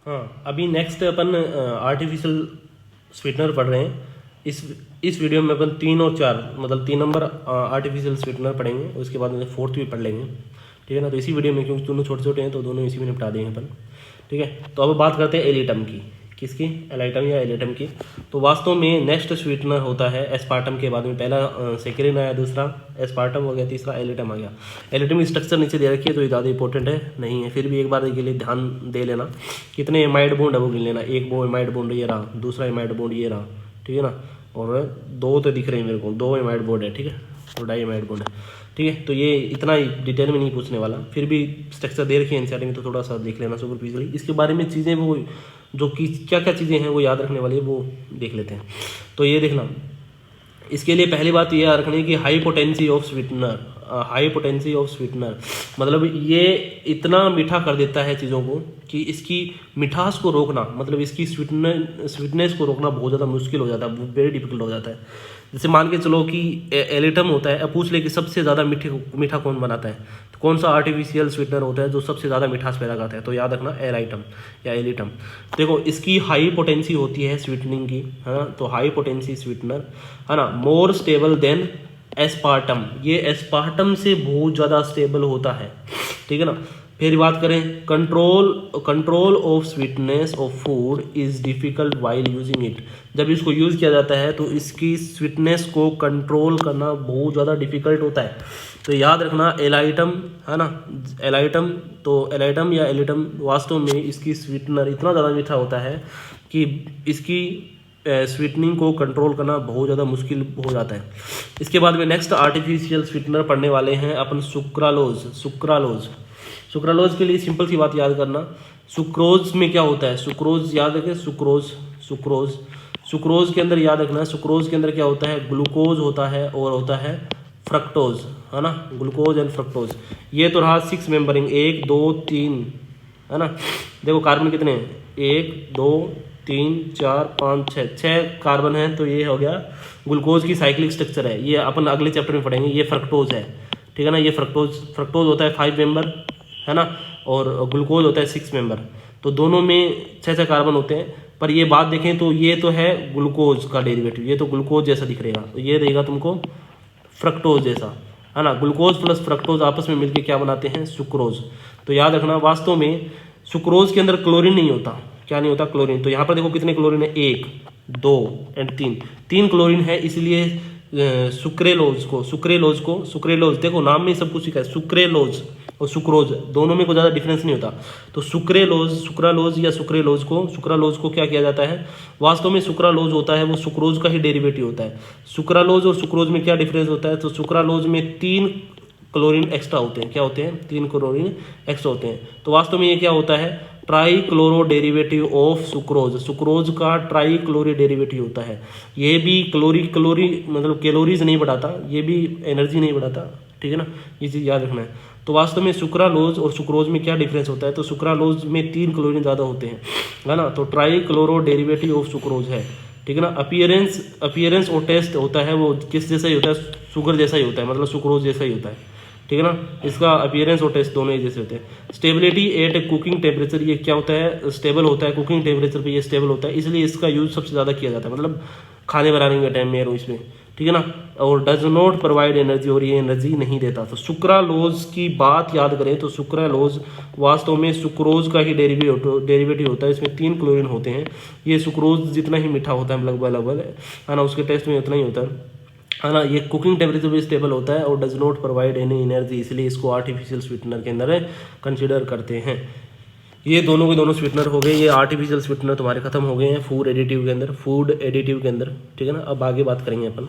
हाँ, अभी नेक्स्ट अपन artificial sweetener पढ़ रहे हैं। इस वीडियो में अपन 3 और 4 मतलब 3 नंबर आर्टिफिशियल स्वीटनर पढ़ेंगे, उसके बाद में 4th भी पढ़ लेंगे, ठीक है ना। तो इसी वीडियो में, क्योंकि दोनों छोटे छोटे हैं तो दोनों इसी में निपटा देंगे अपन, ठीक है। तो अब बात करते हैं एलिटम की। किसकी? एलाइटम या एलिटम की। तो वास्तव में नेक्स्ट स्वीटनर होता है एस्पार्टम के बाद में। पहला सेक्रेन आया, दूसरा एस्पार्टम हो गया, तीसरा एलिटम आ गया। एलिटम की स्ट्रक्चर नीचे दे रखी है तो ये ज़्यादा इंपॉर्टेंट है नहीं है, फिर भी एक बार के लिए ध्यान दे लेना। कितने एमाइड बॉन्ड है वो गिन लेना। एक वो एमाइड बॉन्ड ये रहा, दूसरा एमाइड बॉन्ड ये रहा, ठीक है ना। और 2 तो दिख रहे हैं मेरे को, 2 एमाइड बॉन्ड है, ठीक है, और डाई एमाइड बॉन्ड है, ठीक है। तो ये इतना ही डिटेल में नहीं पूछने वाला, फिर भी स्ट्रक्चर दे रखी है एनसीईआरटी में तो थोड़ा सा देख लेना सुपरफिशियली। इसके बारे में चीज़ें वो जो कि क्या क्या चीज़ें हैं वो याद रखने वाली है, वो देख लेते हैं। तो ये देखना, इसके लिए पहली बात ये याद रखनी कि high potency of sweetener. High potency of sweetener मतलब ये इतना मीठा कर देता है चीज़ों को कि इसकी मिठास को रोकना, मतलब इसकी स्वीटनेस को रोकना बहुत ज़्यादा मुश्किल हो जाता है, वेरी डिफिकल्ट हो जाता है। जैसे मान के चलो कि एलिटम होता है, अब पूछ ले कि सबसे ज़्यादा मीठा कौन बनाता है, तो कौन सा आर्टिफिशियल स्वीटनर होता है जो सबसे ज़्यादा मिठास पैदा करता है, तो याद रखना एलाइटम या एलिटम। देखो इसकी हाई पोटेंसी होती है स्वीटनिंग की, है ना। तो हाई पोटेंसी स्वीटनर, है ना, मोर स्टेबल देन एस्पार्टम। ये एस्पार्टम से बहुत ज़्यादा स्टेबल होता है, ठीक है ना। फिर बात करें control of sweetness of food is difficult while using it. जब इसको यूज़ किया जाता है तो इसकी स्वीटनेस को कंट्रोल करना बहुत ज़्यादा डिफ़िकल्ट होता है। तो याद रखना एलाइटम, है ना, एलाइटम। तो एलाइटम या एलिटम वास्तव में इसकी स्वीटनर इतना ज़्यादा मीठा होता है कि इसकी स्वीटनिंग को कंट्रोल करना बहुत ज़्यादा मुश्किल हो जाता है। इसके बाद में नेक्स्ट आर्टिफिशियल स्वीटनर पढ़ने वाले हैं अपन सुक्रालोज के लिए सिंपल सी बात याद करना, सुक्रोज में क्या होता है, सुक्रोज याद रखें, सुक्रोज के अंदर याद रखना, सुक्रोज के अंदर क्या होता है, ग्लूकोज होता है और होता है फ्रक्टोज, है ना, ग्लूकोज एंड फ्रक्टोज। ये तो रहा 6 मेंबरिंग, 1 2 3, है ना। देखो कार्बन कितने हैं, 1 2 3 4 5 6 कार्बन है, तो ये हो गया ग्लूकोज की साइक्लिक स्ट्रक्चर है। ये अपन अगले चैप्टर में पढ़ेंगे। ये फ्रक्टोज है, ठीक है ना। ये फ्रक्टोज होता है 5 मेंबर, है ना, और ग्लूकोज होता है 6 मेंबर। तो दोनों में 6 कार्बन होते हैं। पर ये बात देखें तो ये तो है ग्लूकोज का डेरिवेटिव, ये तो ग्लूकोज जैसा दिख रहेगा, तो ये रहेगा तुमको फ्रक्टोज जैसा, है ना। ग्लूकोज प्लस फ्रक्टोज आपस में मिलकर क्या बनाते हैं, सुक्रोज। तो याद रखना वास्तव में सुक्रोज के अंदर क्लोरीन नहीं होता। क्या नहीं होता, क्लोरीन। तो यहाँ पर देखो कितने क्लोरीन है, 1 2 एंड 3 क्लोरीन है। इसलिए सुक्रेलोज देखो नाम में सब कुछ लिखा है, सुक्रेलोज और सुक्रोज दोनों में कोई ज़्यादा डिफरेंस नहीं होता। तो सुक्रालोज या सुक्रेलोज को क्या किया जाता है, वास्तव में सुक्रालोज होता है वो सुक्रोज का ही डेरिवेटिव होता है। सुक्रालोज और सुक्रोज में क्या डिफरेंस होता है, तो सुक्रालोज में 3 क्लोरीन एक्स्ट्रा होते हैं। क्या होते हैं, 3 क्लोरीन एक्स्ट्रा होते हैं। तो वास्तव में ये क्या होता है, try chloro derivative of sucrose का ट्राई क्लोरी डेरिवेटिव होता है। ये भी क्लोरी मतलब कैलोरीज नहीं बढ़ाता, ये भी एनर्जी नहीं बढ़ाता, ठीक है ना। ये चीज़ याद रखना है। तो वास्तव में सुक्रालोज और सुक्रोज में क्या डिफरेंस होता है, तो सुक्रालोज में 3 क्लोरीन ज़्यादा होते हैं, है ना। तो try chloro derivative of sucrose है, ठीक है ना। अपीयरेंस और टेस्ट होता है वो किस जैसा ही होता है, शुगर जैसा ही होता है, मतलब सुक्रोज जैसा ही होता है, ठीक है ना। इसका अपीयरेंस और टेस्ट दोनों एक जैसे होते हैं। स्टेबिलिटी एट कुकिंग टेम्परेचर, ये क्या होता है, स्टेबल होता है कुकिंग टेम्परेचर पे, ये स्टेबल होता है, इसलिए इसका यूज सबसे ज़्यादा किया जाता है, मतलब खाने बनाने के टाइम में इसमें, ठीक है ना। और डज नॉट प्रोवाइड एनर्जी, और ये एनर्जी नहीं देता। तो सुक्रालोज की बात याद करें तो सुक्रालोज वास्तव में सुक्रोज का ही डेरिवेटिव होता है। इसमें 3 क्लोरीन होते हैं। ये सुक्रोज जितना ही मीठा होता है लगभग, है ना, उसके टेस्ट में उतना ही होता है ना। ये कुकिंग टेम्परेचर भी स्टेबल होता है और does not provide any energy, इसलिए इसको आर्टिफिशियल स्वीटनर के अंदर कंसिडर करते हैं। ये दोनों के दोनों स्वीटनर हो गए। ये आर्टिफिशियल स्वीटनर तुम्हारे खत्म हो गए हैं फूड एडिटिव के अंदर, ठीक है ना। अब आगे बात करेंगे अपन।